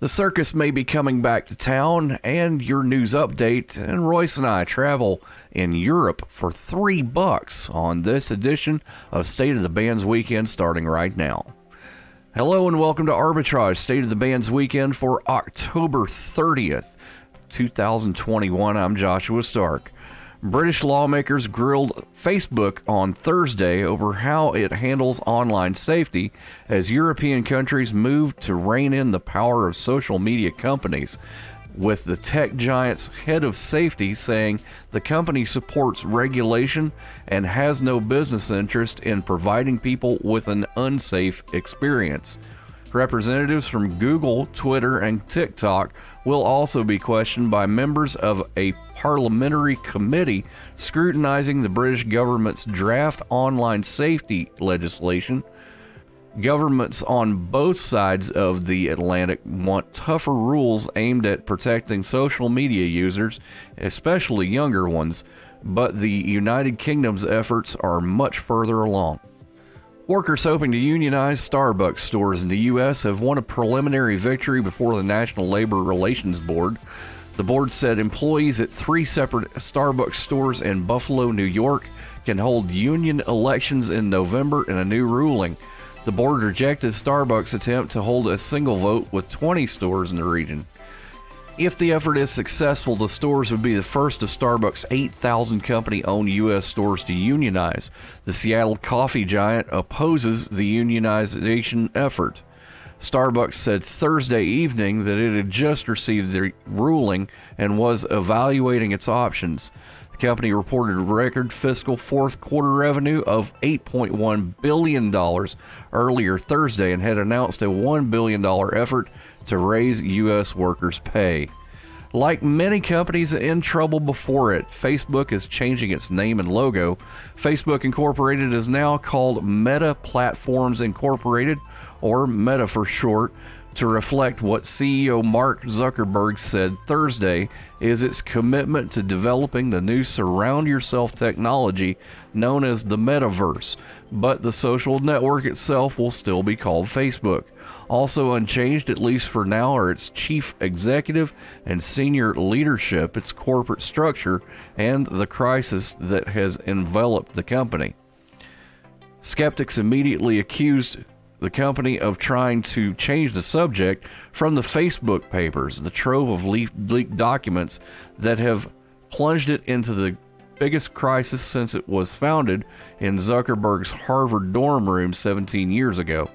The circus may be coming back to town, and your news update, and Royce and I travel in Europe for $3 on this edition of State of the Bands Weekend starting right now. Hello and welcome to Arbitrage State of the Bands Weekend for October 30th, 2021. I'm Joshua Stark. British lawmakers grilled Facebook on Thursday over how it handles online safety as European countries move to rein in the power of social media companies, with the tech giant's head of safety saying the company supports regulation and has no business interest in providing people with an unsafe experience. Representatives from Google, Twitter, and TikTok will also be questioned by members of a parliamentary committee scrutinizing the British government's draft online safety legislation. Governments on both sides of the Atlantic want tougher rules aimed at protecting social media users, especially younger ones, but the United Kingdom's efforts are much further along. Workers hoping to unionize Starbucks stores in the U.S. have won a preliminary victory before the National Labor Relations Board. The board said employees at 3 separate Starbucks stores in Buffalo, New York can hold union elections in November in a new ruling. The board rejected Starbucks' attempt to hold a single vote with 20 stores in the region. If the effort is successful, the stores would be the first of Starbucks' 8,000 company-owned U.S. stores to unionize. The Seattle coffee giant opposes the unionization effort. Starbucks said Thursday evening that it had just received the ruling and was evaluating its options. The company reported record fiscal fourth quarter revenue of $8.1 billion earlier Thursday and had announced a $1 billion effort to raise U.S. workers' pay. Like many companies in trouble before it, Facebook is changing its name and logo. Facebook Incorporated is now called Meta Platforms Incorporated, or Meta for short, to reflect what CEO Mark Zuckerberg said Thursday is its commitment to developing the new surround yourself technology known as the metaverse, but the social network itself will still be called Facebook. Also unchanged, at least for now, are its chief executive and senior leadership, its corporate structure, and the crisis that has enveloped the company. Skeptics immediately accused the company of trying to change the subject from the Facebook papers, the trove of leaked documents that have plunged it into the biggest crisis since it was founded in Zuckerberg's Harvard dorm room 17 years ago.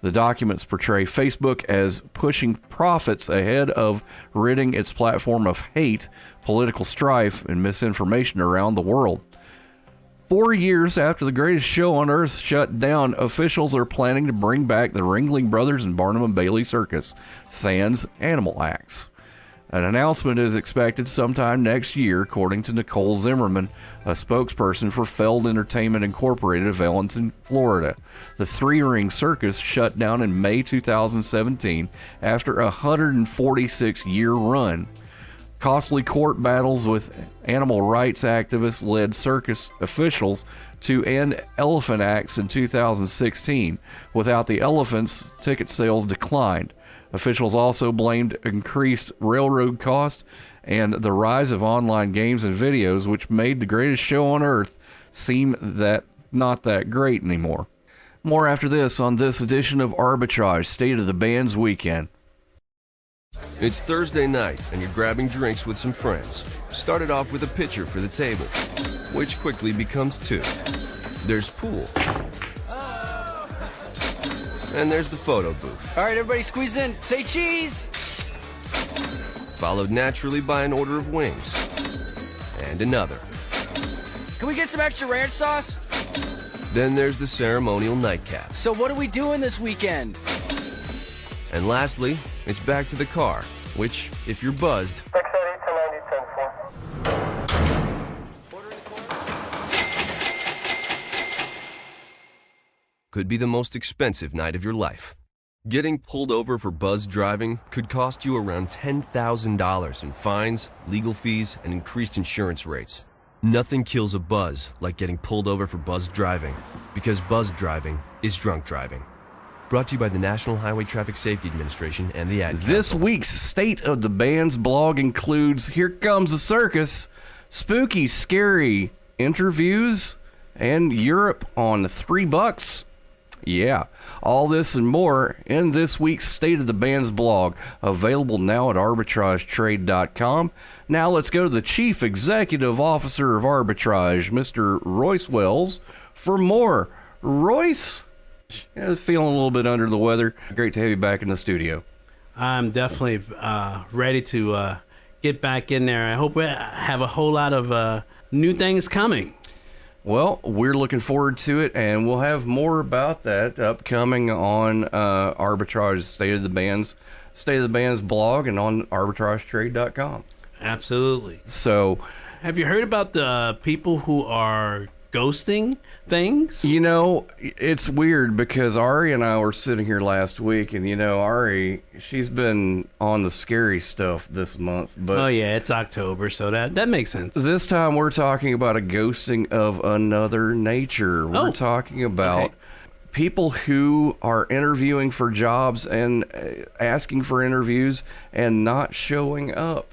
The documents portray Facebook as pushing profits ahead of ridding its platform of hate, political strife, and misinformation around the world. 4 years after the greatest show on earth shut down, officials are planning to bring back the Ringling Brothers and Barnum and Bailey Circus, sans animal acts. An announcement is expected sometime next year, according to Nicole Zimmerman, a spokesperson for Feld Entertainment Incorporated of Ellenton, Florida. The three-ring circus shut down in May 2017 after a 146-year run. Costly court battles with animal rights activists led circus officials to end elephant acts in 2016. Without the elephants, ticket sales declined. Officials also blamed increased railroad costs and the rise of online games and videos, which made the greatest show on earth seem that not that great anymore. More after this on this edition of Arbitrage State of the Bands Weekend. It's Thursday night, and you're grabbing drinks with some friends. Started off with a pitcher for the table, which quickly becomes 2. There's pool. And there's the photo booth. All right, everybody squeeze in. Say cheese! Followed naturally by an order of wings. And another. Can we get some extra ranch sauce? Then there's the ceremonial nightcap. So what are we doing this weekend? And lastly, it's back to the car, which, if you're buzzed, could be the most expensive night of your life. Getting pulled over for buzz driving could cost you around $10,000 in fines, legal fees, and increased insurance rates. Nothing kills a buzz like getting pulled over for buzz driving, because buzz driving is drunk driving. Brought to you by the National Highway Traffic Safety Administration and the Ad This Council. week's State of the Bands blog includes Here Comes the Circus, spooky, scary interviews, and Europe on $3. Yeah, all this and more in this week's State of the Bands blog, available now at arbitragetrade.com. Now let's go to the Chief Executive Officer of Arbitrage, Mr. Royce Wells, for more. Royce, feeling a little bit under the weather. Great to have you back in the studio. I'm definitely ready to get back in there. I hope we have a whole lot of new things coming. Well, we're looking forward to it, and we'll have more about that upcoming on Arbitrage State of the Bands blog and on arbitragetrade.com. Absolutely. So, have you heard about the people who are ghosting things? you know, it's weird because Ari and I were sitting here last week, and Ari, she's been on the scary stuff this month, but Oh yeah, it's October, so that makes sense. this time we're talking about a ghosting of another nature. We're talking about people who are interviewing for jobs and asking for interviews and not showing up.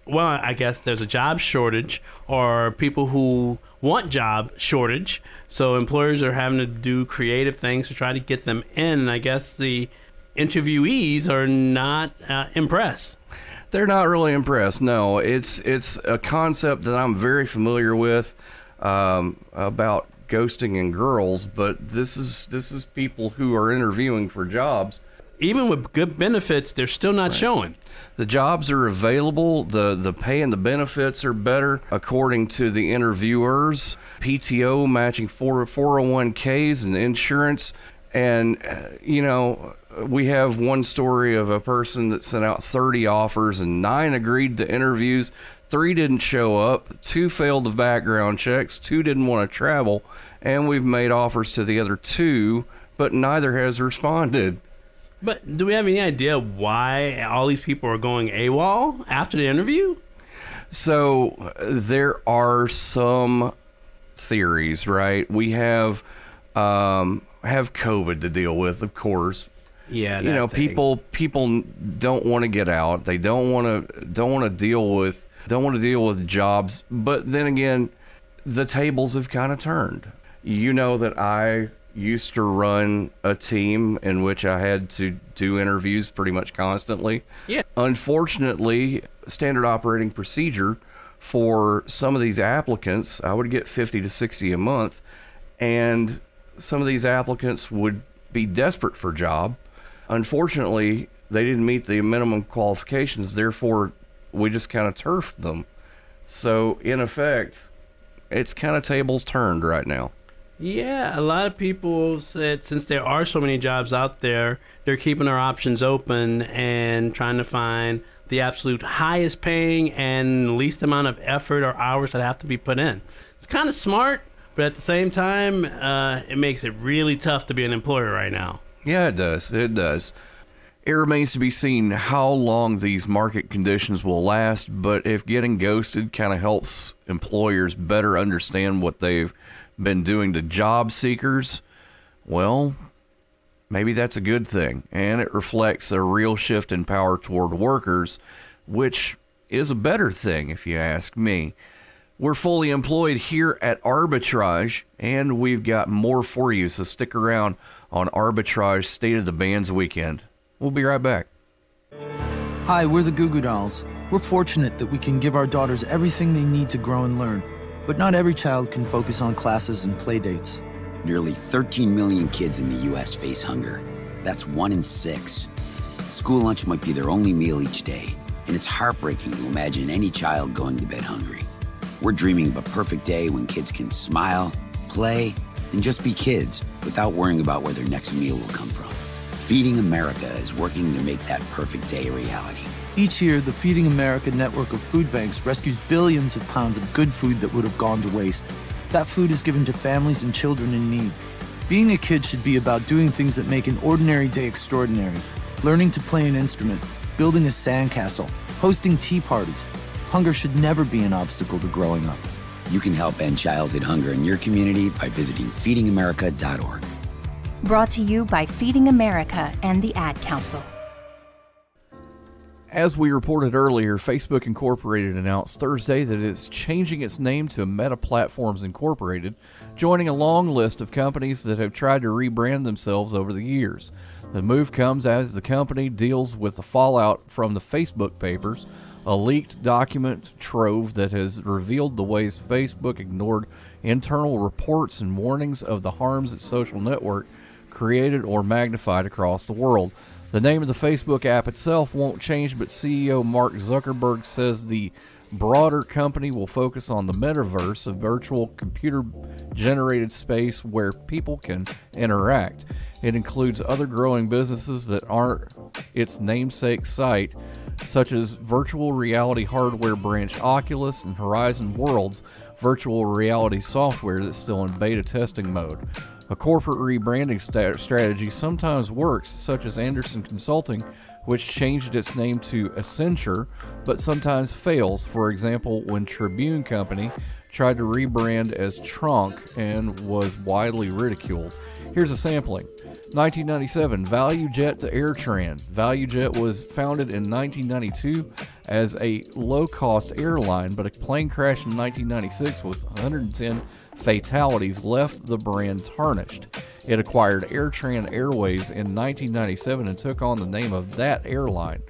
Well, I guess there's a job shortage, or people who want job shortage, so employers are having to do creative things to try to get them in, and I guess the interviewees are not impressed. They're not really impressed. No, it's a concept that I'm very familiar with about ghosting and girls, but this is people who are interviewing for jobs. Even with good benefits, they're still not showing. The jobs are available. The pay and the benefits are better, according to the interviewers. PTO matching 401ks and insurance. And, we have one story of a person that sent out 30 offers and 9 agreed to interviews. 3 didn't show up. 2 failed the background checks. 2 didn't want to travel. And we've made offers to the other 2, but neither has responded. But do we have any idea why all these people are going AWOL after the interview? So there are some theories, right? We have COVID to deal with, of course. Yeah, people don't want to get out. They don't want to deal with jobs. But then again, the tables have kind of turned. You know that I used to run a team in which I had to do interviews pretty much constantly. Yeah. Unfortunately, standard operating procedure for some of these applicants, I would get 50 to 60 a month, and some of these applicants would be desperate for a job. Unfortunately, they didn't meet the minimum qualifications, therefore we just kind of turfed them. So in effect, it's kind of tables turned right now. Yeah, a lot of people said since there are so many jobs out there, they're keeping their options open and trying to find the absolute highest paying and least amount of effort or hours that have to be put in. It's kind of smart, but at the same time, it makes it really tough to be an employer right now. Yeah, it does. It does. It remains to be seen how long these market conditions will last, but if getting ghosted kind of helps employers better understand what they've been doing to job seekers, well, maybe that's a good thing, and it reflects a real shift in power toward workers, which is a better thing if you ask me. We're fully employed here at Arbitrage, and we've got more for you, so stick around on Arbitrage State of the Bands Weekend. We'll be right back. Hi, we're the Goo Goo Dolls. We're fortunate that we can give our daughters everything they need to grow and learn. But not every child can focus on classes and play dates. Nearly 13 million kids in the U.S. face hunger. That's 1 in 6. School lunch might be their only meal each day, and it's heartbreaking to imagine any child going to bed hungry. We're dreaming of a perfect day when kids can smile, play, and just be kids without worrying about where their next meal will come from. Feeding America is working to make that perfect day a reality. Each year, the Feeding America network of food banks rescues billions of pounds of good food that would have gone to waste. That food is given to families and children in need. Being a kid should be about doing things that make an ordinary day extraordinary. Learning to play an instrument, building a sandcastle, hosting tea parties. Hunger should never be an obstacle to growing up. You can help end childhood hunger in your community by visiting feedingamerica.org. Brought to you by Feeding America and the Ad Council. As we reported earlier, Facebook Incorporated announced Thursday that it's changing its name to Meta Platforms Incorporated, joining a long list of companies that have tried to rebrand themselves over the years. The move comes as the company deals with the fallout from the Facebook papers, a leaked document trove that has revealed the ways Facebook ignored internal reports and warnings of the harms its social network created or magnified across the world. The name of the Facebook app itself won't change, but CEO Mark Zuckerberg says the broader company will focus on the metaverse, a virtual computer-generated space where people can interact. It includes other growing businesses that aren't its namesake site, such as virtual reality hardware branch Oculus and Horizon Worlds virtual reality software that's still in beta testing mode. A corporate rebranding strategy sometimes works, such as Anderson Consulting, which changed its name to Accenture, but sometimes fails. For example, when Tribune Company tried to rebrand as Trunk and was widely ridiculed. Here's a sampling. 1997, ValueJet to AirTran. ValueJet was founded in 1992 as a low-cost airline, but a plane crash in 1996 with 110 fatalities left the brand tarnished. It acquired AirTran Airways in 1997 and took on the name of that airline.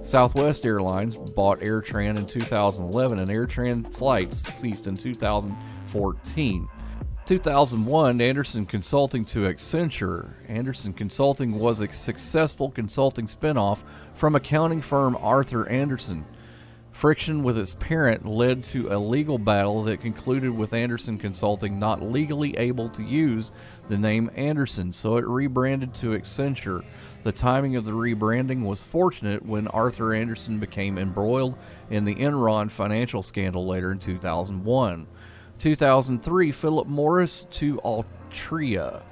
Southwest Airlines bought AirTran in 2011, and AirTran flights ceased in 2014. 2001, Anderson Consulting to Accenture. Anderson Consulting was a successful consulting spinoff from accounting firm Arthur Anderson. Friction with its parent led to a legal battle that concluded with Anderson Consulting not legally able to use the name Anderson, so it rebranded to Accenture. The timing of the rebranding was fortunate when Arthur Anderson became embroiled in the Enron financial scandal later in 2001. 2003, Philip Morris to Altria.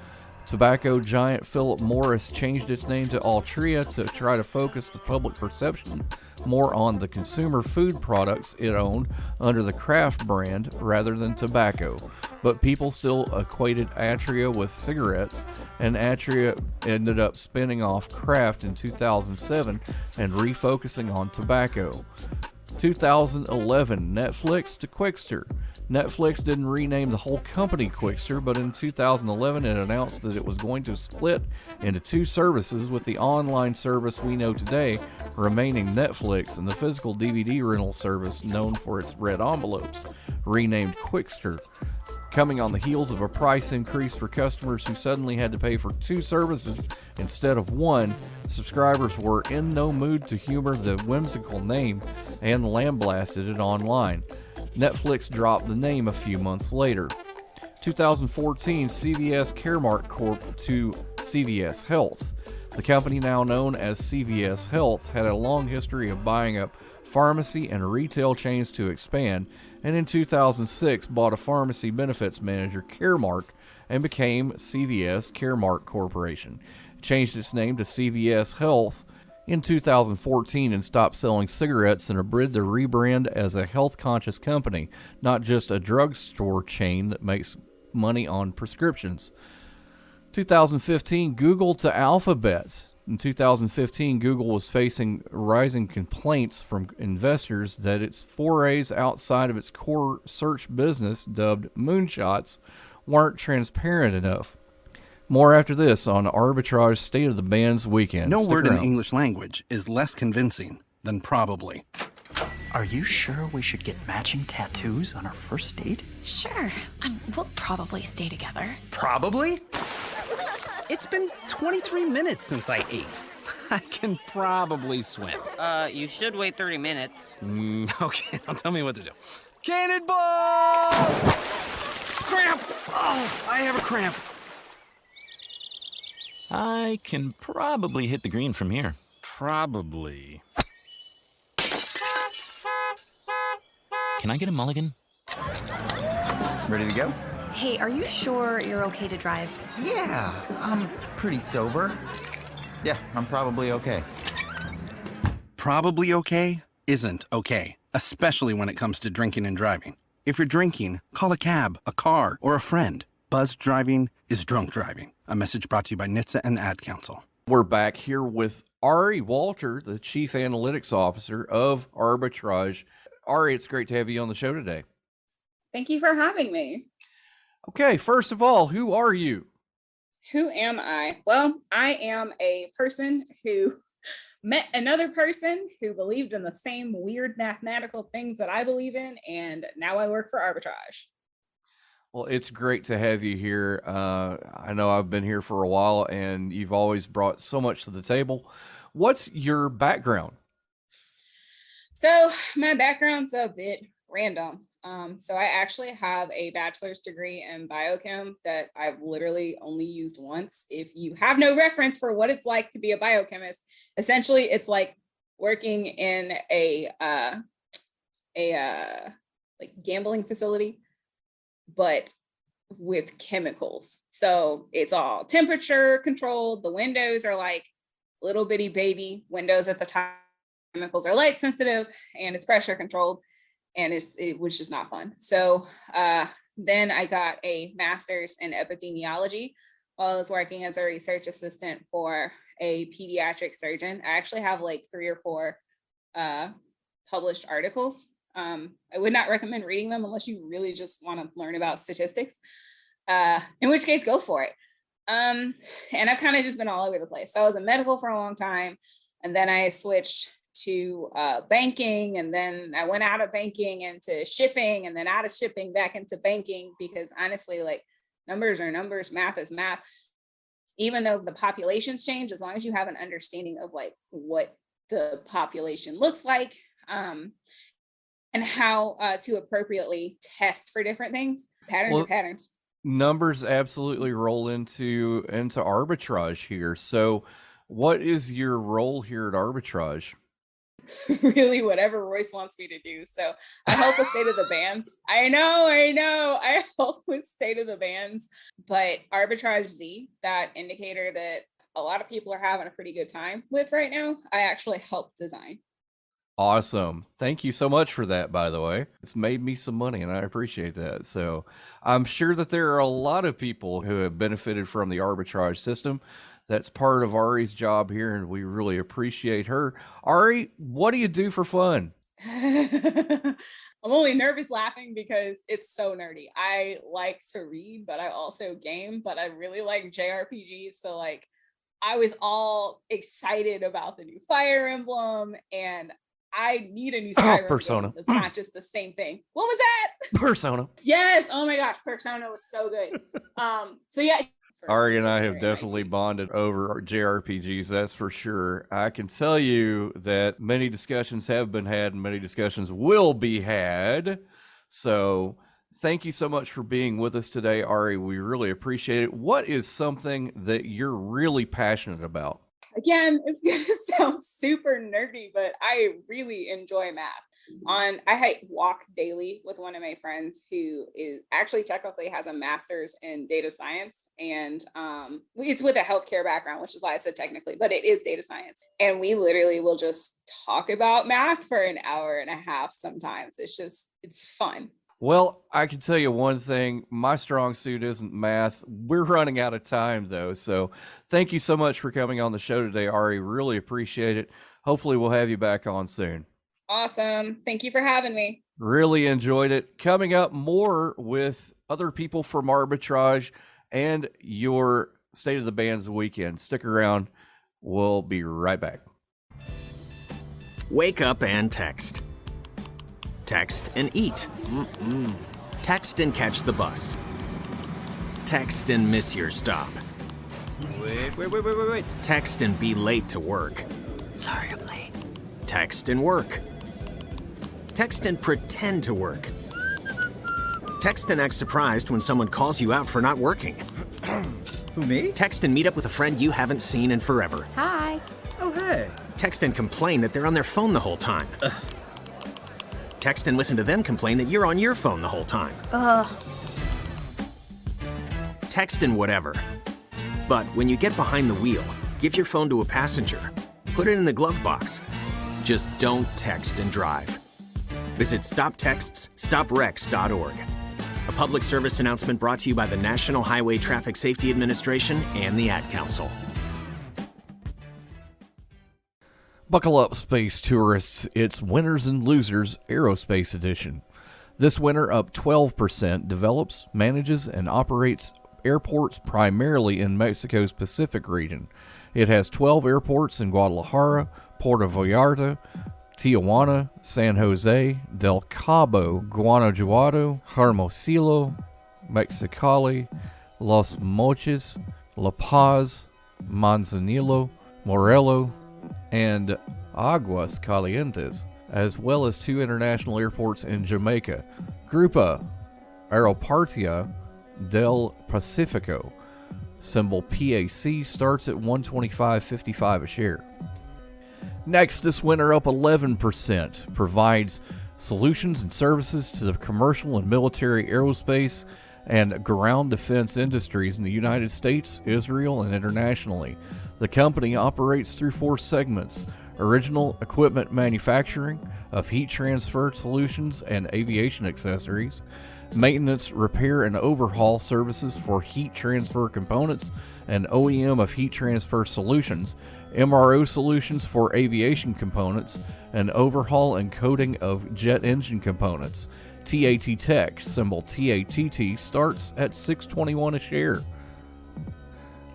Tobacco giant Philip Morris changed its name to Altria to try to focus the public perception more on the consumer food products it owned under the Kraft brand rather than tobacco. But people still equated Altria with cigarettes, and Altria ended up spinning off Kraft in 2007 and refocusing on tobacco. 2011, Netflix to Quickster. Netflix didn't rename the whole company Quickster, but in 2011 it announced that it was going to split into two services, with the online service we know today remaining Netflix and the physical DVD rental service known for its red envelopes, renamed Quickster. Coming on the heels of a price increase for customers who suddenly had to pay for two services instead of one, subscribers were in no mood to humor the whimsical name and lambasted it online. Netflix dropped the name a few months later. 2014, CVS Caremark Corp to CVS Health. The company, now known as CVS Health, had a long history of buying up pharmacy and retail chains to expand, and in 2006 bought a pharmacy benefits manager, Caremark, and became CVS Caremark Corporation. It changed its name to CVS Health in 2014 and stopped selling cigarettes and bid to rebrand as a health-conscious company, not just a drugstore chain that makes money on prescriptions. 2015, Google to Alphabet. In 2015, Google was facing rising complaints from investors that its forays outside of its core search business, dubbed moonshots, weren't transparent enough. More after this on Arbitrage State of the Bands Weekend. No Stick word in around. the English language is less convincing than probably. Are you sure we should get matching tattoos on our first date? Sure. We'll probably stay together. Probably? It's been 23 minutes since I ate. I can probably swim. You should wait 30 minutes. Okay, now tell me what to do. Cannonball! Cramp! Oh, I have a cramp. I can probably hit the green from here. Probably. Can I get a mulligan? Ready to go? Hey, are you sure you're okay to drive? Yeah, I'm pretty sober. Yeah, I'm probably okay. Probably okay isn't okay, especially when it comes to drinking and driving. If you're drinking, call a cab, a car, or a friend. Buzzed driving is drunk driving. A message brought to you by NHTSA and the Ad Council. We're back here with Ari Walter, the Chief Analytics Officer of Arbitrage. Ari, it's great to have you on the show today. Thank you for having me. Okay, first of all, who are you? Who am I? Well, I am a person who met another person who believed in the same weird mathematical things that I believe in, and now I work for Arbitrage. Well, it's great to have you here. I know I've been here for a while, and you've always brought so much to the table. What's your background? So my background's a bit random. So I actually have a bachelor's degree in biochem that I've literally only used once. If you have no reference for what it's like to be a biochemist, essentially it's like working in a like gambling facility, but with chemicals. So it's all temperature controlled. The windows are like little bitty baby windows at the top. Chemicals are light sensitive and it's pressure controlled. And it was just not fun. So then I got a master's in epidemiology while I was working as a research assistant for a pediatric surgeon. I actually have like 3 or 4 published articles. I would not recommend reading them unless you really just want to learn about statistics, in which case go for it. And I've kind of just been all over the place. So I was in medical for a long time, and then I switched to banking, and then I went out of banking into shipping, and then out of shipping back into banking, because honestly, like, numbers are numbers, math is math. Even though the populations change, as long as you have an understanding of like what the population looks like, and how to appropriately test for different things, patterns are patterns. Numbers absolutely roll into Arbitrage here. So what is your role here at Arbitrage? Really whatever Royce wants me to do. So I help with state of the bands. I know. I help with state of the bands. But Arbitrage Z, that indicator that a lot of people are having a pretty good time with right now, I actually help design. Awesome. Thank you so much for that, by the way. It's made me some money, and I appreciate that. So I'm sure that there are a lot of people who have benefited from the Arbitrage system. That's part of Ari's job here, and we really appreciate her. Ari, what do you do for fun? I'm only nervous laughing because it's so nerdy. I like to read, but I also game, but I really like JRPGs. So like, I was all excited about the new Fire Emblem, and I need a new Skyrim Persona. game. It's not just the same thing. What was that? Persona. Yes. Oh my gosh, Persona was so good. So yeah. Ari and I have definitely bonded over JRPGs, that's for sure. I can tell you that many discussions have been had and many discussions will be had. So thank you so much for being with us today, Ari. We really appreciate it. What is something that you're really passionate about? Again, it's going to sound super nerdy, but I really enjoy math. I walk daily with one of my friends who is actually technically has a master's in data science, and it's with a healthcare background, which is why I said technically, but it is data science. And we literally will just talk about math for an hour and a half sometimes. It's fun. Well, I can tell you one thing. My strong suit isn't math. We're running out of time, though. So thank you so much for coming on the show today, Ari. Really appreciate it. Hopefully we'll have you back on soon. Awesome. Thank you for having me. Really enjoyed it. Coming up, more with other people from Arbitrage and your State of the Bands weekend. Stick around. We'll be right back. Wake up and text. Text and eat. Text and catch the bus. Text and miss your stop. Wait. Text and be late to work. Sorry, I'm late. Text and work. Text and pretend to work. Text and act surprised when someone calls you out for not working. Who, me? Text and meet up with a friend you haven't seen in forever. Hi. Oh, hey. Text and complain that they're on their phone the whole time. Text and listen to them complain that you're on your phone the whole time. Text and whatever. But when you get behind the wheel, give your phone to a passenger. Put it in the glove box. Just don't text and drive. Visit StopTextsStopWrecks.org. A public service announcement brought to you by the National Highway Traffic Safety Administration and the Ad Council. Buckle up, space tourists. It's Winners and Losers Aerospace Edition. This winter, up 12%, develops, manages, and operates airports primarily in Mexico's Pacific region. It has 12 airports in Guadalajara, Puerto Vallarta, Tijuana, San Jose, Del Cabo, Guanajuato, Hermosillo, Mexicali, Los Mochis, La Paz, Manzanillo, Morelos, and Aguas Calientes, as well as 2 international airports in Jamaica. Grupo Aeroportia del Pacifico, symbol PAC, starts at $125.55 a share. Next, this winter, up 11%, provides solutions and services to the commercial and military aerospace and ground defense industries in the United States, Israel, and internationally. The company operates through 4 segments: original equipment manufacturing of heat transfer solutions and aviation accessories, maintenance, repair, and overhaul services for heat transfer components and OEM of heat transfer solutions, MRO solutions for aviation components, and overhaul and coating of jet engine components. TAT Tech, symbol TATT, starts at $6.21 a share.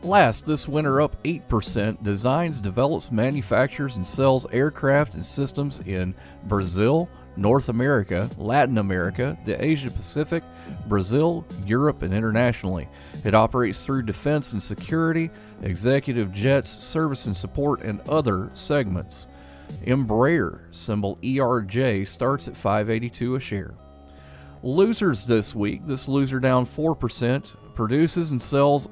Last, this winter, up 8%, designs, develops, manufactures, and sells aircraft and systems in Brazil, North America, Latin America, the Asia Pacific, Brazil, Europe, and internationally. It operates through defense and security, executive jets, service and support, and other segments. Embraer, symbol ERJ, starts at $5.82 a share. Losers this week. This loser, down 4%, produces and sells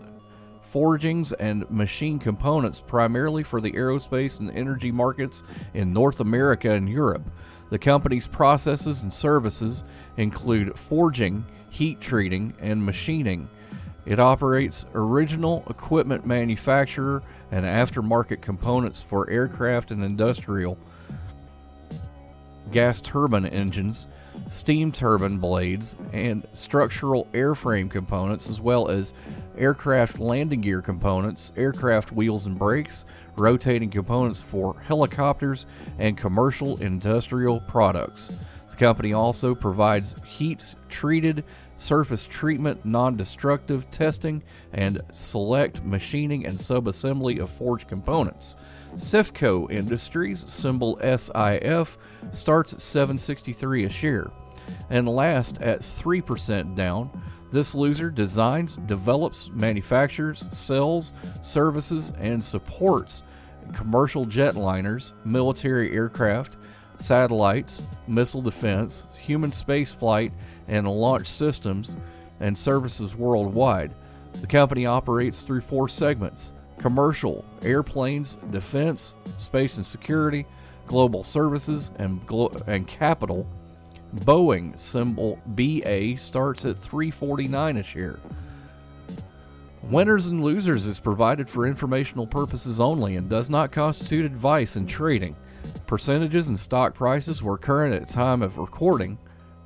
forgings and machine components primarily for the aerospace and energy markets in North America and Europe. The company's processes and services include forging, heat treating, and machining. It operates original equipment manufacturer and aftermarket components for aircraft and industrial gas turbine engines, steam turbine blades, and structural airframe components, as well as aircraft landing gear components, aircraft wheels and brakes, rotating components for helicopters, and commercial industrial products. The company also provides heat-treated surface treatment, non-destructive testing, and select machining and sub-assembly of forged components. Sifco Industries, symbol SIF, starts at $7.63 a share. And last, at 3% down, this loser designs, develops, manufactures, sells, services, and supports commercial jetliners, military aircraft, satellites, missile defense, human spaceflight, and launch systems and services worldwide. The company operates through 4 segments: commercial, airplanes, defense, space and security, global services, and capital. Boeing, symbol BA, starts at $3.49 a share. Winners and Losers is provided for informational purposes only and does not constitute advice in trading. Percentages and stock prices were current at the time of recording.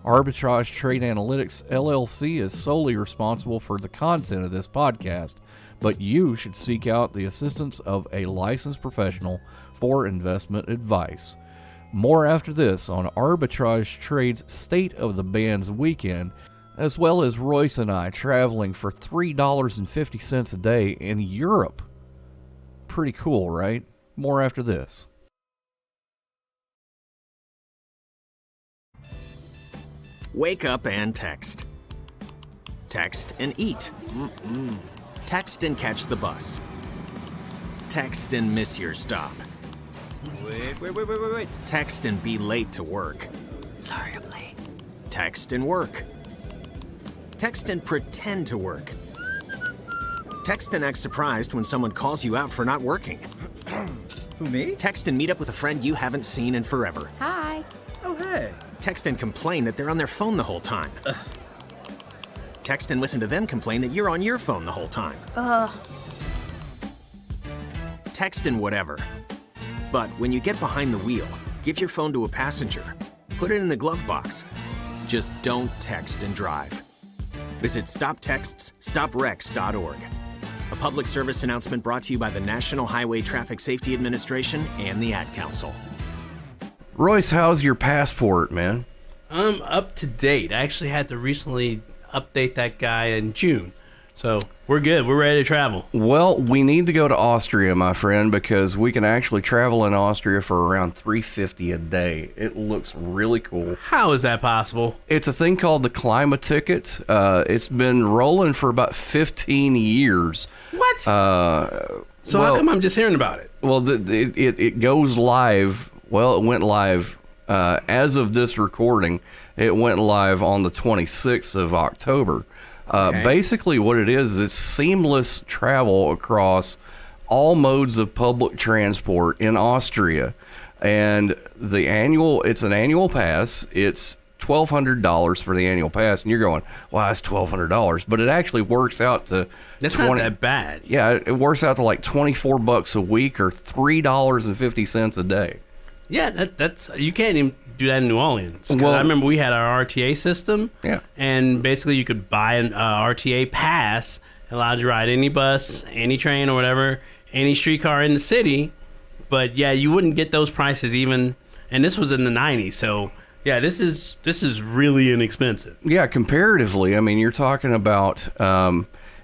Arbitrage Trade Analytics LLC is solely responsible for the content of this podcast, but you should seek out the assistance of a licensed professional for investment advice. More after this on Arbitrage Trade's State of the Bands weekend, as well as Royce and I traveling for $3.50 a day in Europe. Pretty cool, right? More after this. Wake up and text. Text and eat. Text and catch the bus. Text and miss your stop. Wait. Text and be late to work. Sorry, I'm late. Text and work. Text and pretend to work. Text and act surprised when someone calls you out for not working. Who, me? Text and meet up with a friend you haven't seen in forever. Hi. Oh, hey. Text and complain that they're on their phone the whole time. Text and listen to them complain that you're on your phone the whole time. Text and whatever. But when you get behind the wheel, give your phone to a passenger. Put it in the glove box. Just don't text and drive. Visit StopTextsStopWrecks.org. A public service announcement brought to you by the National Highway Traffic Safety Administration and the Ad Council. Royce, how's your passport, man? I'm up to date. I actually had to recently update that guy in June. So we're good. We're ready to travel. Well, we need to go to Austria, my friend, because we can actually travel in Austria for around $350 a day. It looks really cool. How is that possible? It's a thing called the Climate Ticket. It's been rolling for about 15 years. What? So how come I'm just hearing about it? Well, it goes live. Well, it went live as of this recording. It went live on the 26th of October. Basically what it is, it's seamless travel across all modes of public transport in Austria. And it's an annual pass. It's $1,200 for the annual pass. And you're going, wow, that's $1,200. But it actually works out to That's not that bad. Yeah, it works out to like $24 a week or $3.50 a day. Yeah, that's you can't even do that in New Orleans. 'Cause Well, I remember we had our RTA system. Yeah. And basically you could buy an RTA pass, allowed you to ride any bus, any train or whatever, any streetcar in the city. But yeah, you wouldn't get those prices even, and this was in the 90s. So yeah, this is really inexpensive. Yeah, comparatively, I mean, you're talking about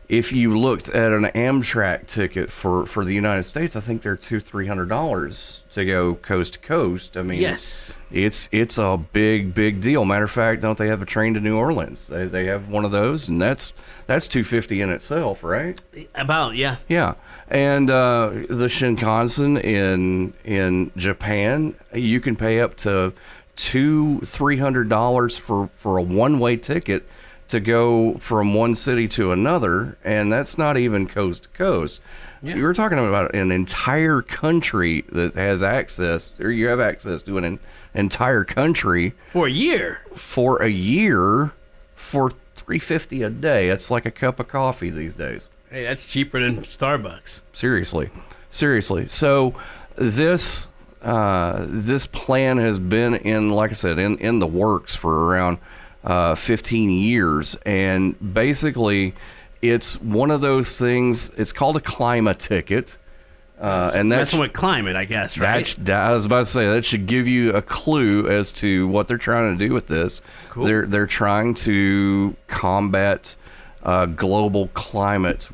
if you looked at an Amtrak ticket for the United States, I think they're $200-300 to go coast to coast. I mean, yes, it's a big deal. Matter of fact, don't they have a train to New Orleans? They have one of those, and that's $250 in itself, right? About, yeah. Yeah. And the Shinkansen in Japan, you can pay up to $200-300 for a one-way ticket to go from one city to another, and that's not even coast to coast. Yeah. You're talking about an entire country that has access, or you have access to an entire country for a year. For $350 a day. It's like a cup of coffee these days. Hey, that's cheaper than Starbucks. Seriously. So this plan has been like I said, in the works for around 15 years, and basically it's one of those things. It's called a climate ticket, and that's what climate, I guess, right? I was about to say that should give you a clue as to what they're trying to do with this. Cool. They're trying to combat global climate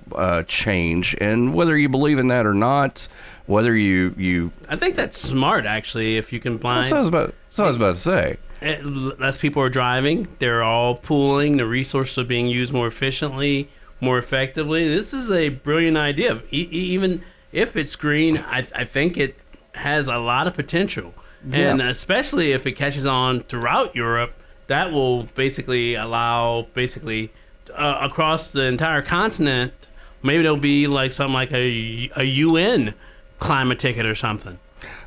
change, and whether you believe in that or not, whether you I think that's smart, actually, if you can find. So I was about to say. Less people are driving. They're all pooling. The resources are being used more efficiently, more effectively. This is a brilliant idea. Even if it's green, I think it has a lot of potential. Yeah. And especially if it catches on throughout Europe, that will basically allow across the entire continent, maybe there'll be like something like a UN climate ticket or something.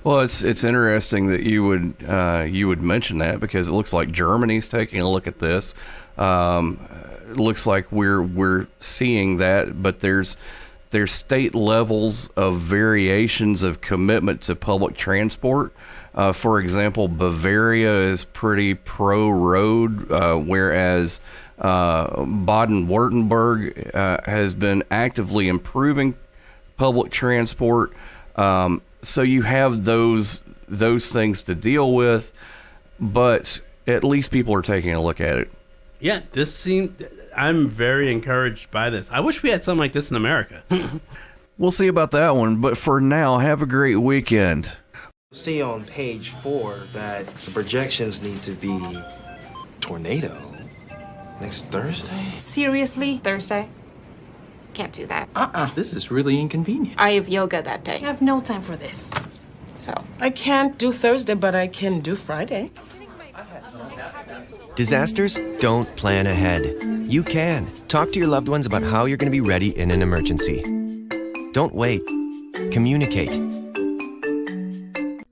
Well, it's interesting that you would mention that, because it looks like Germany's taking a look at this. It looks like we're seeing that, but there's state levels of variations of commitment to public transport. For example, Bavaria is pretty pro-road, whereas Baden-Württemberg has been actively improving public transport. So you have those things to deal with, but at least people are taking a look at it. Yeah, I'm very encouraged by this. I wish we had something like this in America. We'll see about that one, but for now, have a great weekend. See on page 4 that the projections need to be tornado next Thursday. Seriously? Thursday? Can't do that. This is really inconvenient. I have yoga that day. I have no time for this. So. I can't do Thursday, but I can do Friday. Disasters don't plan ahead. You can. Talk to your loved ones about how you're going to be ready in an emergency. Don't wait. Communicate.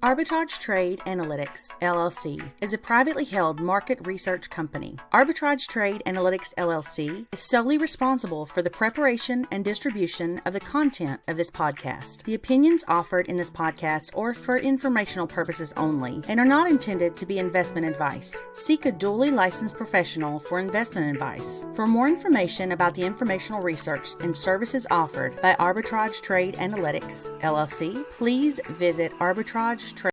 Arbitrage Trade Analytics, LLC, is a privately held market research company. Arbitrage Trade Analytics, LLC, is solely responsible for the preparation and distribution of the content of this podcast. The opinions offered in this podcast are for informational purposes only and are not intended to be investment advice. Seek a duly licensed professional for investment advice. For more information about the informational research and services offered by Arbitrage Trade Analytics, LLC, please visit arbitrage